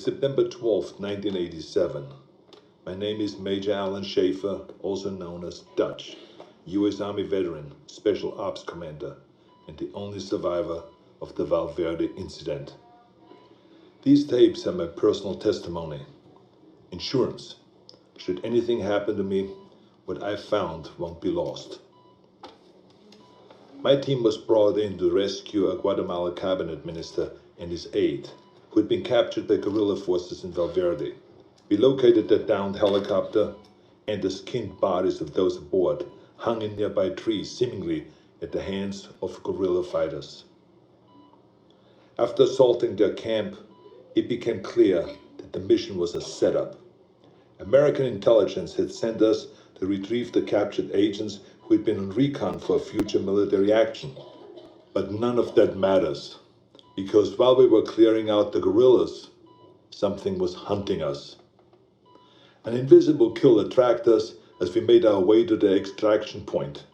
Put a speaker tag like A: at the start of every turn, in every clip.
A: It's September 12th, 1987. My name is Major Alan Schaefer, also known as Dutch, U.S. Army veteran, Special Ops Commander, and the only survivor of the Valverde incident. These tapes are my personal testimony. Insurance. Should anything happen to me, what I found won't be lost. My team was brought in to rescue a Guatemala cabinet minister and his aide, who had been captured by guerrilla forces in Valverde. We located the downed helicopter, and the skinned bodies of those aboard hung in nearby trees, seemingly at the hands of guerrilla fighters. After assaulting their camp, it became clear that the mission was a setup. American intelligence had sent us to retrieve the captured agents who had been on recon for future military action. But none of that matters, because while we were clearing out the guerrillas, something was hunting us. An invisible killer tracked us as we made our way to the extraction point.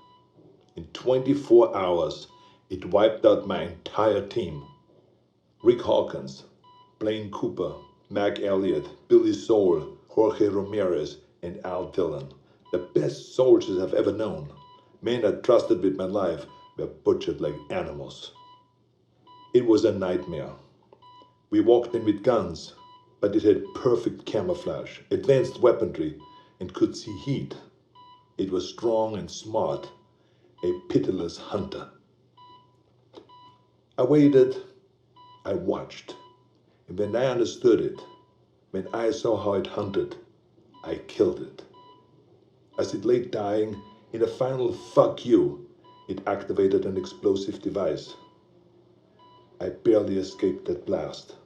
A: In 24 hours, it wiped out my entire team. Rick Hawkins, Blaine Cooper, Mac Elliott, Billy Soul, Jorge Ramirez, and Al Dillon, the best soldiers I've ever known, men I trusted with my life, were butchered like animals. It was a nightmare. We walked in with guns, but it had perfect camouflage, advanced weaponry, and could see heat. It was strong and smart, a pitiless hunter. I waited, I watched, and when I understood it, when I saw how it hunted, I killed it. As it lay dying, in a final fuck you, it activated an explosive device. I barely escaped that blast.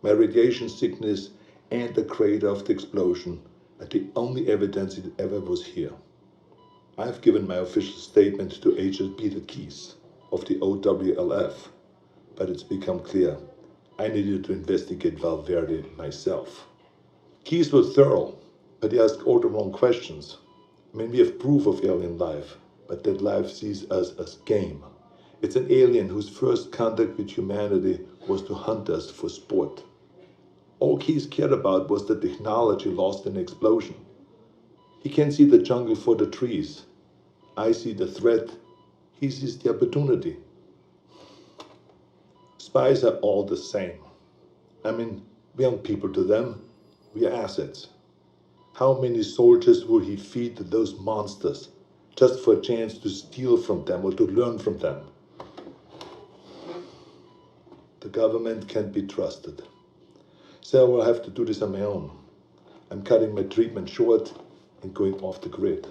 A: My radiation sickness and the crater of the explosion are the only evidence it ever was here. I've given my official statement to Agent Peter Keyes of the OWLF, but it's become clear I needed to investigate Valverde myself. Keyes was thorough, but he asked all the wrong questions. I mean, we have proof of alien life, but that life sees us as game. It's an alien whose first contact with humanity was to hunt us for sport. All Keyes cared about was the technology lost in the explosion. He can see the jungle for the trees. I see the threat. He sees the opportunity. Spies are all the same. I mean, we aren't people to them. We are assets. How many soldiers will he feed to those monsters just for a chance to steal from them or to learn from them? The government can't be trusted. So I will have to do this on my own. I'm cutting my treatment short and going off the grid.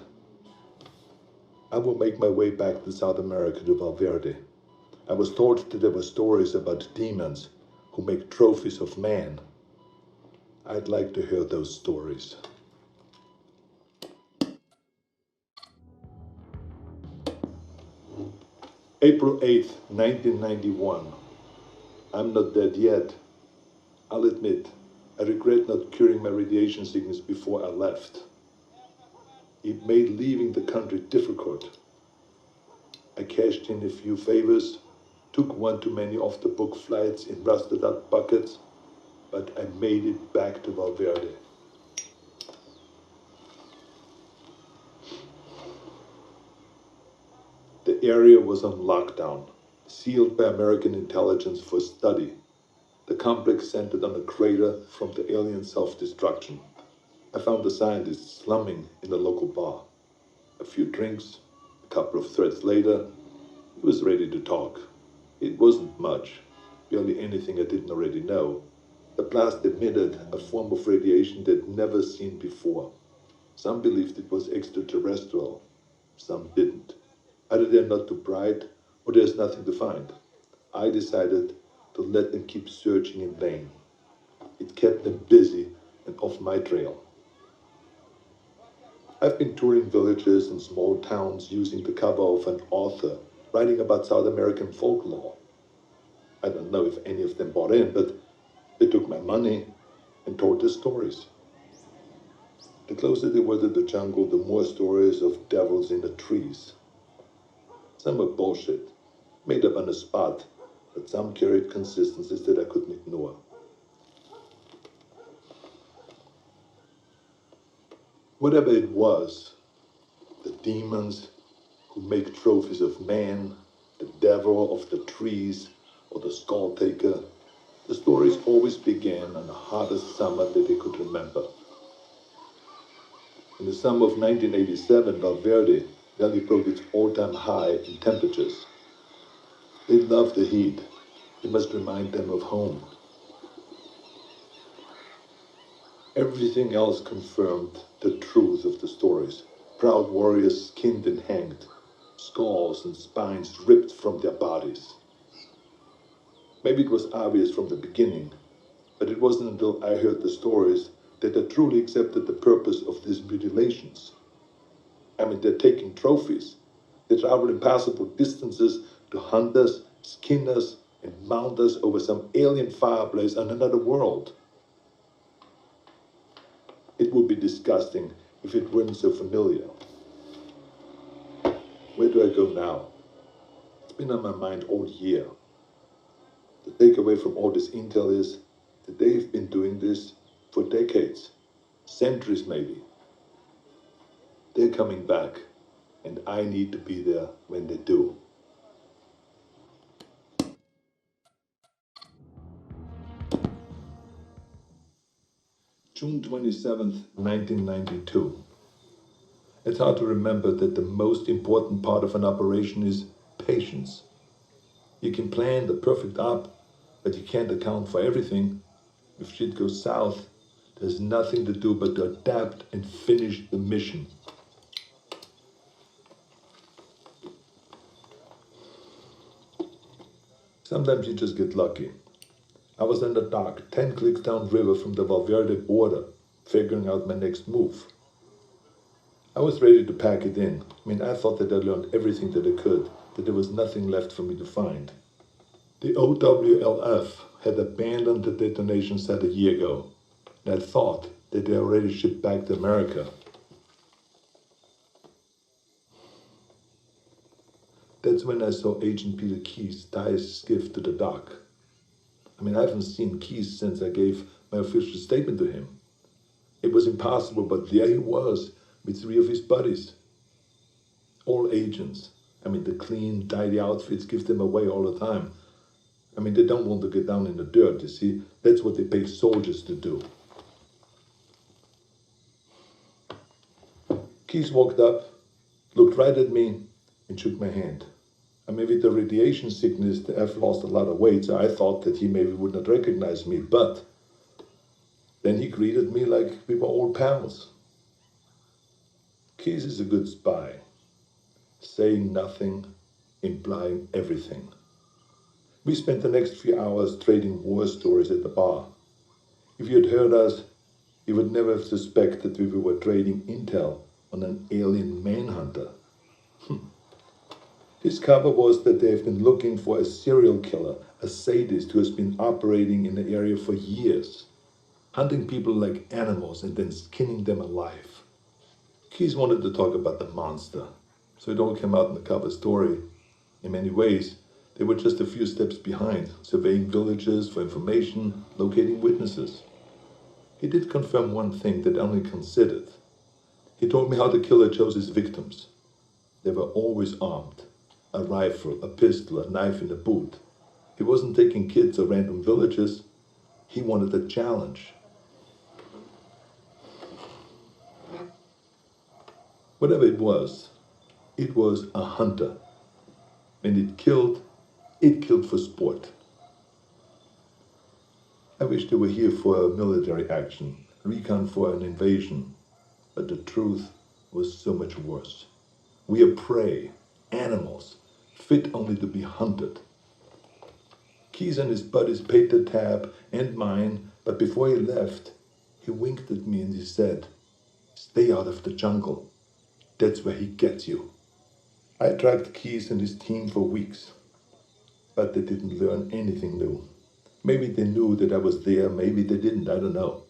A: I will make my way back to South America to Valverde. I was told that there were stories about demons who make trophies of man. I'd like to hear those stories. April 8th, 1991. I'm not dead yet. I'll admit, I regret not curing my radiation sickness before I left. It made leaving the country difficult. I cashed in a few favors, took one too many off-the-book flights in rusted-out buckets, but I made it back to Valverde. The area was on lockdown, sealed by American intelligence for study. The complex centered on a crater from the alien self-destruction. I found the scientists slumming in a local bar. A few drinks, a couple of threads later, he was ready to talk. It wasn't much, barely anything I didn't already know. The blast emitted a form of radiation they'd never seen before. Some believed it was extraterrestrial, some didn't. Either they're not too bright, or there's nothing to find. I decided to let them keep searching in vain. It kept them busy and off my trail. I've been touring villages and small towns using the cover of an author writing about South American folklore. I don't know if any of them bought in, but they took my money and told their stories. The closer they were to the jungle, the more stories of devils in the trees. Some were bullshit, made up on the spot, but some carried consistencies that I couldn't ignore. Whatever it was, the demons who make trophies of man, the devil of the trees, or the skull taker, the stories always began on the hottest summer that they could remember. In the summer of 1987, Valverde nearly broke its all-time high in temperatures. They love the heat. It must remind them of home. Everything else confirmed the truth of the stories. Proud warriors skinned and hanged, skulls and spines ripped from their bodies. Maybe it was obvious from the beginning, but it wasn't until I heard the stories that I truly accepted the purpose of these mutilations. I mean, they're taking trophies. They travel impassable distances to hunt us, skin us, and mount us over some alien fireplace on another world. It would be disgusting if it weren't so familiar. Where do I go now? It's been on my mind all year. The takeaway from all this intel is that they've been doing this for decades, centuries maybe. They're coming back, and I need to be there when they do. June 27th, 1992. It's hard to remember that the most important part of an operation is patience. You can plan the perfect op, but you can't account for everything. If shit goes south, there's nothing to do but to adapt and finish the mission. Sometimes you just get lucky. I was in the dock, 10 clicks downriver from the Valverde border, figuring out my next move. I was ready to pack it in. I thought that I learned everything that I could, that there was nothing left for me to find. The OWLF had abandoned the detonation site a year ago, and I thought that they already shipped back to America. That's when I saw Agent Peter Keyes tie his skiff to the dock. I haven't seen Keyes since I gave my official statement to him. It was impossible, but there he was, with 3 of his buddies. All agents. The clean, tidy outfits give them away all the time. They don't want to get down in the dirt, you see. That's what they pay soldiers to do. Keyes walked up, looked right at me, and shook my hand. With the radiation sickness, I've lost a lot of weight, so I thought that he maybe would not recognize me, but then he greeted me like we were old pals. Keyes is a good spy, saying nothing, implying everything. We spent the next few hours trading war stories at the bar. If you had heard us, you would never have suspected that we were trading intel on an alien manhunter. His cover was that they have been looking for a serial killer, a sadist who has been operating in the area for years, hunting people like animals and then skinning them alive. Keyes wanted to talk about the monster, so it all came out in the cover story. In many ways, they were just a few steps behind, surveying villages for information, locating witnesses. He did confirm one thing that Arnie considered. He told me how the killer chose his victims. They were always armed. A rifle, a pistol, a knife in a boot. He wasn't taking kids or random villages. He wanted a challenge. Whatever it was a hunter. And it killed for sport. I wish they were here for a military action, recon for an invasion. But the truth was so much worse. We are prey, animals, fit only to be hunted. Keyes and his buddies paid the tab and mine, but before he left, he winked at me and he said, "Stay out of the jungle. That's where he gets you." I tracked Keyes and his team for weeks, but they didn't learn anything new. Maybe they knew that I was there, maybe they didn't, I don't know.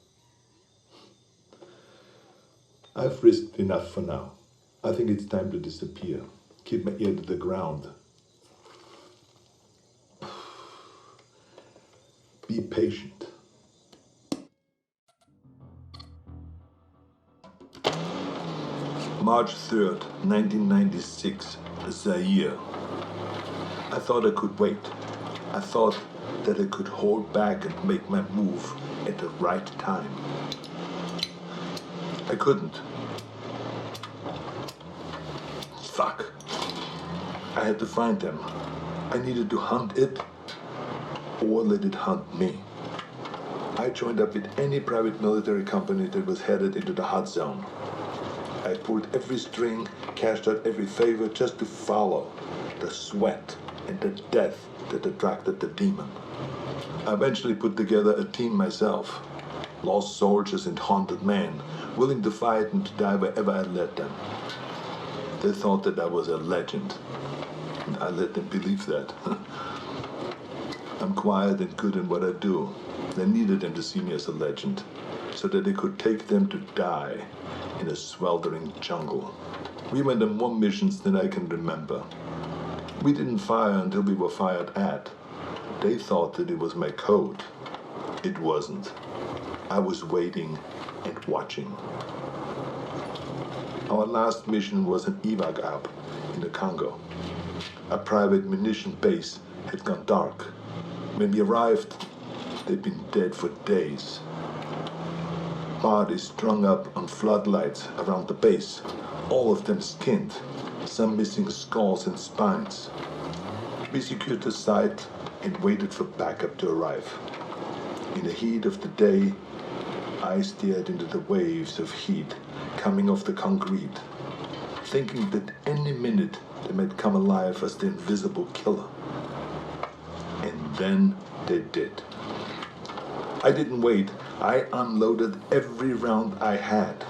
A: I've risked enough for now. I think it's time to disappear. Keep my ear to the ground. Be patient. March 3rd, 1996, Zaire. I thought I could wait. I thought that I could hold back and make my move at the right time. I couldn't. Fuck. I had to find them. I needed to hunt it or let it hunt me. I joined up with any private military company that was headed into the hot zone. I pulled every string, cashed out every favor just to follow the sweat and the death that attracted the demon. I eventually put together a team myself. Lost soldiers and haunted men, willing to fight and to die wherever I led them. They thought that I was a legend, and I let them believe that. I'm quiet and good in what I do. They needed them to see me as a legend, so that they could take them to die in a sweltering jungle. We went on more missions than I can remember. We didn't fire until we were fired at. They thought that it was my code. It wasn't. I was waiting and watching. Our last mission was an evac up in the Congo. A private munition base had gone dark. When we arrived, they'd been dead for days. Bodies strung up on floodlights around the base, all of them skinned, some missing skulls and spines. We secured the site and waited for backup to arrive. In the heat of the day, I stared into the waves of heat coming off the concrete, thinking that any minute they might come alive as the invisible killer. And then they did. I didn't wait. I unloaded every round I had.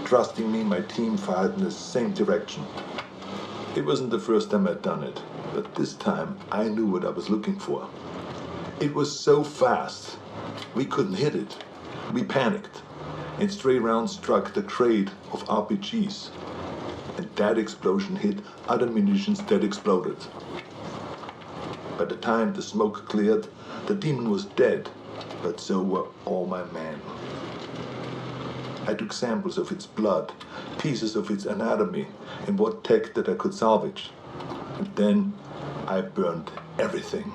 A: Trusting me, my team fired in the same direction. It wasn't the first time I'd done it, but this time I knew what I was looking for. It was so fast, we couldn't hit it. We panicked, and stray rounds struck the crate of RPGs. And that explosion hit other munitions that exploded. By the time the smoke cleared, the demon was dead, but so were all my men. I took samples of its blood, pieces of its anatomy, and what tech that I could salvage. And then I burned everything.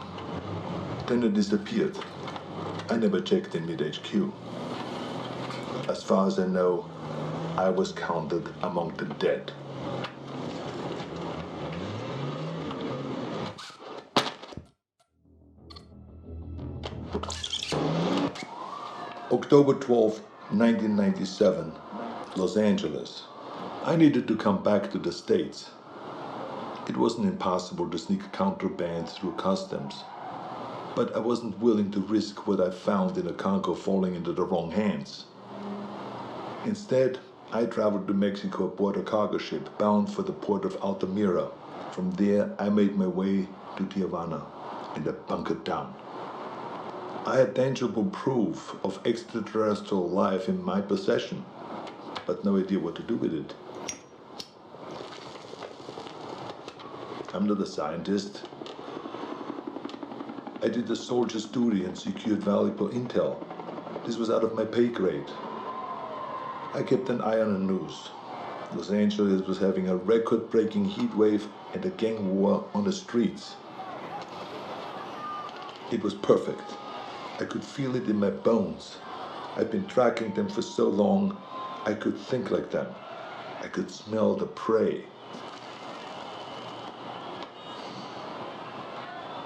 A: Then it disappeared. I never checked in mid-HQ. As far as I know, I was counted among the dead. October 12, 1997, Los Angeles. I needed to come back to the States. It wasn't impossible to sneak contraband through customs, but I wasn't willing to risk what I found in the Congo falling into the wrong hands. Instead, I traveled to Mexico aboard a cargo ship bound for the port of Altamira. From there, I made my way to Tijuana and I bunkered down. I had tangible proof of extraterrestrial life in my possession, but no idea what to do with it. I'm not a scientist. I did a soldier's duty and secured valuable intel. This was out of my pay grade. I kept an eye on the news. Los Angeles was having a record-breaking heat wave and a gang war on the streets. It was perfect. I could feel it in my bones. I'd been tracking them for so long, I could think like them. I could smell the prey.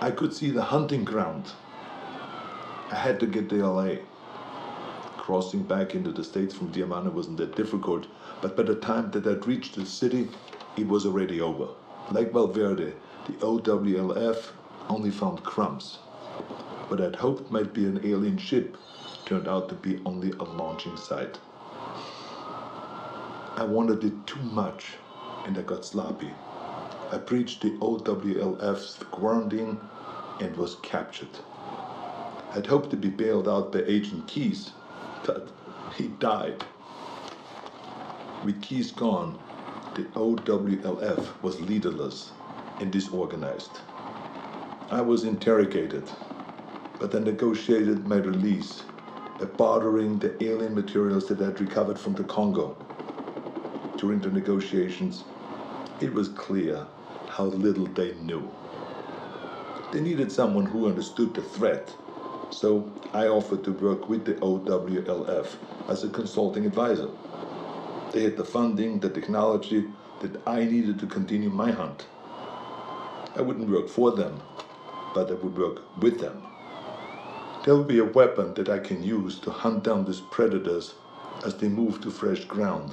A: I could see the hunting ground. I had to get to LA. Crossing back into the States from Tijuana wasn't that difficult, but by the time that I'd reached the city, it was already over. Like Valverde, the OWLF only found crumbs. What I'd hoped might be an alien ship turned out to be only a launching site. I wanted it too much, and I got sloppy. I breached the OWLF's quarantine and was captured. I'd hoped to be bailed out by Agent Keys, but he died. With Keys gone, the OWLF was leaderless and disorganized. I was interrogated, but I negotiated my release by bartering the alien materials that I'd recovered from the Congo. During the negotiations, it was clear how little they knew. They needed someone who understood the threat, so I offered to work with the OWLF as a consulting advisor. They had the funding, the technology that I needed to continue my hunt. I wouldn't work for them, but I would work with them. There will be a weapon that I can use to hunt down these predators as they move to fresh ground.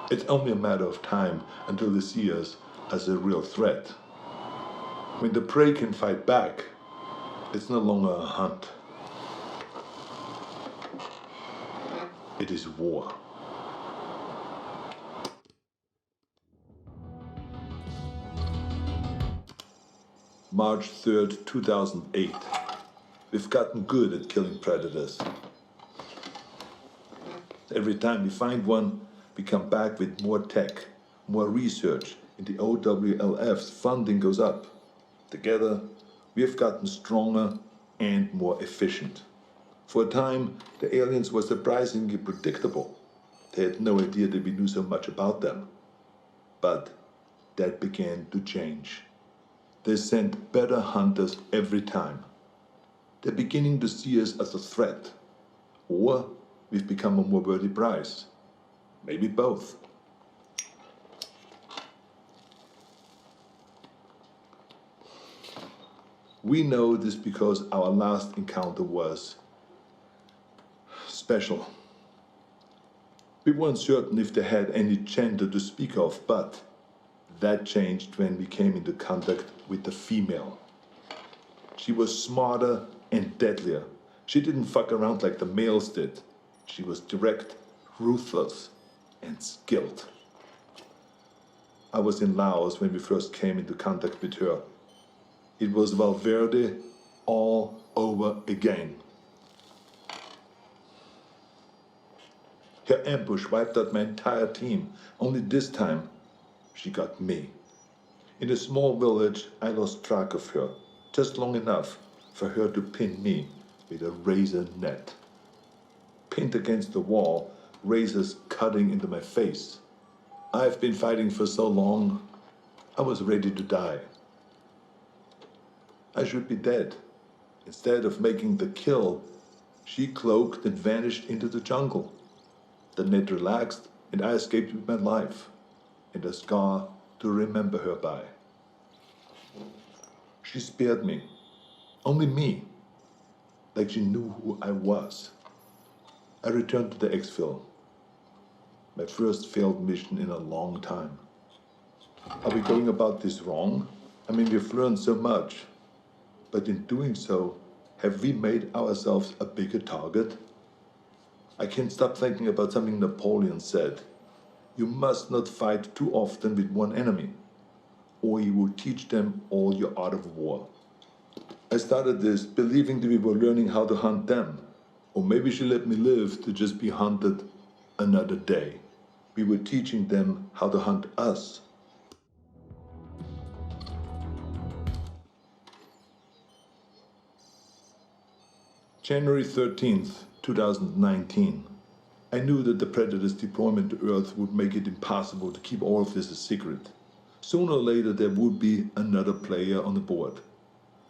A: It's only a matter of time until they see us as a real threat. When the prey can fight back, it's no longer a hunt. It is war. March 3rd, 2008. We've gotten good at killing predators. Every time we find one, we come back with more tech, more research, and the OWLF's funding goes up. Together, we have gotten stronger and more efficient. For a time, the aliens were surprisingly predictable. They had no idea that we knew so much about them. But that began to change. They sent better hunters every time. They're beginning to see us as a threat. Or we've become a more worthy prize. Maybe both. We know this because our last encounter was special. We weren't certain if they had any gender to speak of, but that changed when we came into contact with the female. She was smarter and deadlier. She didn't fuck around like the males did. She was direct, ruthless, and skilled. I was in Laos when we first came into contact with her. It was Valverde all over again. Her ambush wiped out my entire team. Only this time, she got me. In a small village, I lost track of her, just long enough for her to pin me with a razor net. Pinned against the wall, razors cutting into my face. I've been fighting for so long, I was ready to die. I should be dead. Instead of making the kill, she cloaked and vanished into the jungle. The net relaxed and I escaped with my life and a scar to remember her by. She spared me, only me, like she knew who I was. I returned to the exfil, my first failed mission in a long time. Are we going about this wrong? I mean, we've learned so much, but in doing so, have we made ourselves a bigger target? I can't stop thinking about something Napoleon said. You must not fight too often with one enemy, or you will teach them all your art of war. I started this believing that we were learning how to hunt them, or maybe she let me live to just be hunted another day. We were teaching them how to hunt us. January 13th, 2019. I knew that the Predator's deployment to Earth would make it impossible to keep all of this a secret. Sooner or later there would be another player on the board.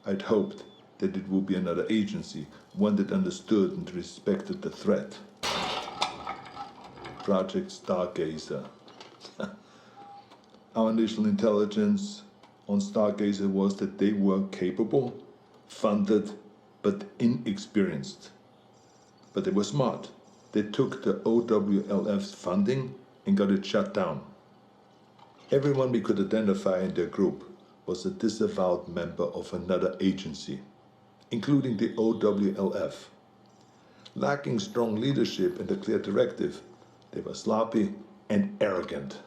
A: I'd hoped that it would be another agency, one that understood and respected the threat. Project Stargazer. Our initial intelligence on Stargazer was that they were capable, funded, but inexperienced. But they were smart. They took the OWLF's funding and got it shut down. Everyone we could identify in their group was a disavowed member of another agency, including the OWLF. Lacking strong leadership and a clear directive, they were sloppy and arrogant.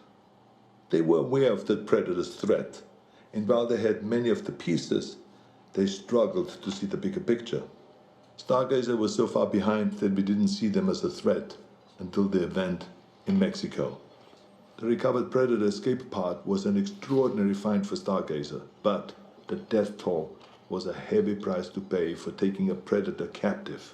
A: They were aware of the Predator's threat, and while they had many of the pieces, they struggled to see the bigger picture. Stargazer was so far behind that we didn't see them as a threat until the event in Mexico. The recovered Predator escape pod was an extraordinary find for Stargazer, but the death toll was a heavy price to pay for taking a Predator captive.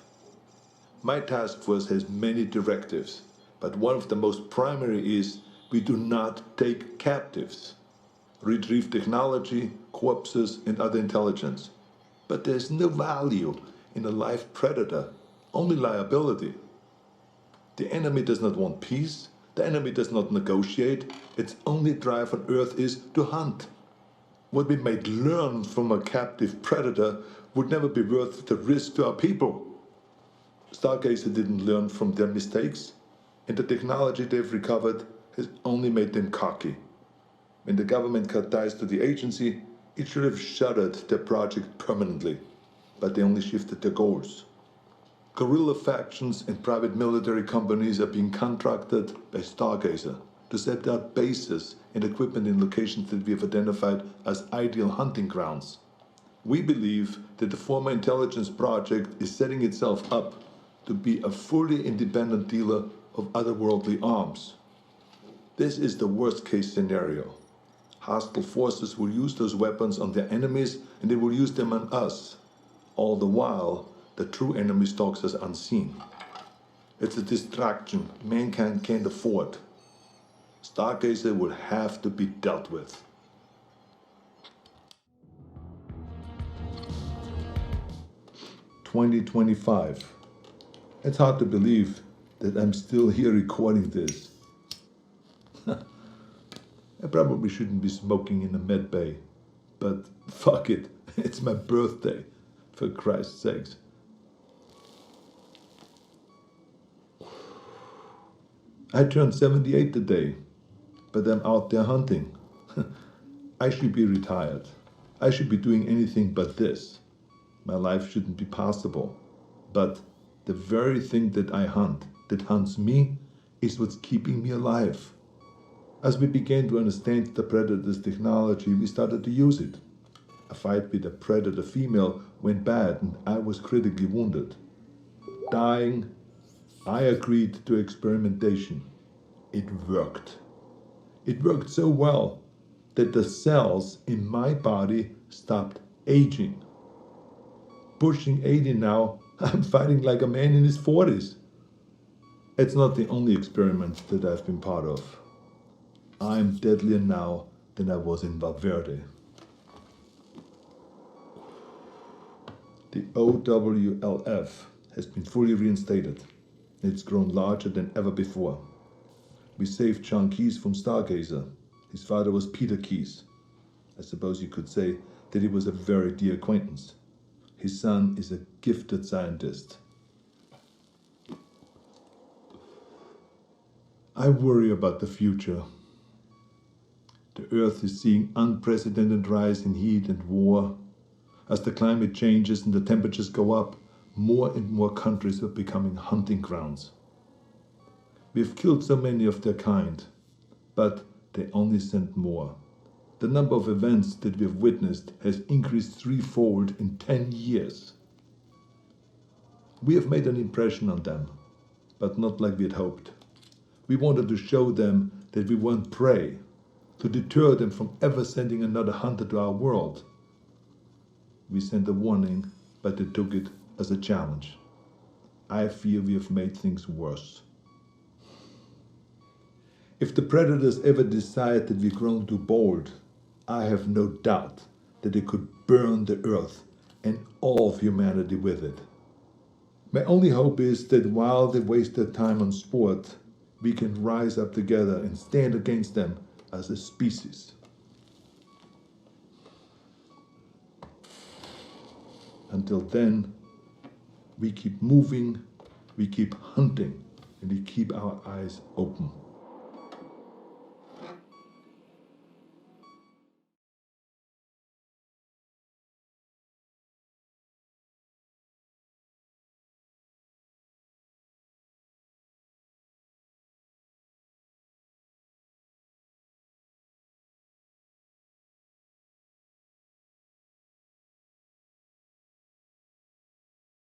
A: My task force has many directives, but one of the most primary is We do not take captives, retrieve technology, corpses, and other intelligence. But there's no value in a live predator, only liability. The enemy does not want peace, the enemy does not negotiate, its only drive on earth is to hunt. What we might learn from a captive predator would never be worth the risk to our people. Stargazer didn't learn from their mistakes, and the technology they've recovered has only made them cocky. When the government cut ties to the agency, it should have shuttered their project permanently, but they only shifted their goals. Guerrilla factions and private military companies are being contracted by Stargazer to set up bases and equipment in locations that we have identified as ideal hunting grounds. We believe that the former intelligence project is setting itself up to be a fully independent dealer of otherworldly arms. This is the worst case scenario. Hostile forces will use those weapons on their enemies and they will use them on us. All the while, the true enemy stalks us unseen. It's a distraction mankind can't afford. Stargazer will have to be dealt with. "2025. It's hard to believe that I'm still here recording this. I probably shouldn't be smoking in a med bay, but fuck it, it's my birthday, for Christ's sakes. I turned 78 today, but I'm out there hunting. I should be retired. I should be doing anything but this. My life shouldn't be possible. But the very thing that I hunt, that hunts me, is what's keeping me alive. As we began to understand the predator's technology, we started to use it. A fight with a predator female went bad and I was critically wounded. Dying, I agreed to experimentation. It worked. It worked so well that the cells in my body stopped aging. Pushing 80 now, I'm fighting like a man in his 40s. It's not the only experiment that I've been part of. I'm deadlier now than I was in Valverde. The OWLF has been fully reinstated. It's grown larger than ever before. We saved John Keyes from Stargazer. His father was Peter Keyes. I suppose you could say that he was a very dear acquaintance. His son is a gifted scientist. I worry about the future. The Earth is seeing unprecedented rise in heat and war. As the climate changes and the temperatures go up, more and more countries are becoming hunting grounds. We've killed so many of their kind, but they only send more. The number of events that we've witnessed has increased threefold in 10 years. We have made an impression on them, but not like we had hoped. We wanted to show them that we weren't prey, to deter them from ever sending another hunter to our world. We sent a warning, but they took it as a challenge. I fear we have made things worse. If the predators ever decide that we've grown too bold, I have no doubt that they could burn the earth and all of humanity with it. My only hope is that while they waste their time on sport, we can rise up together and stand against them as a species. Until then, we keep moving, we keep hunting, and we keep our eyes open.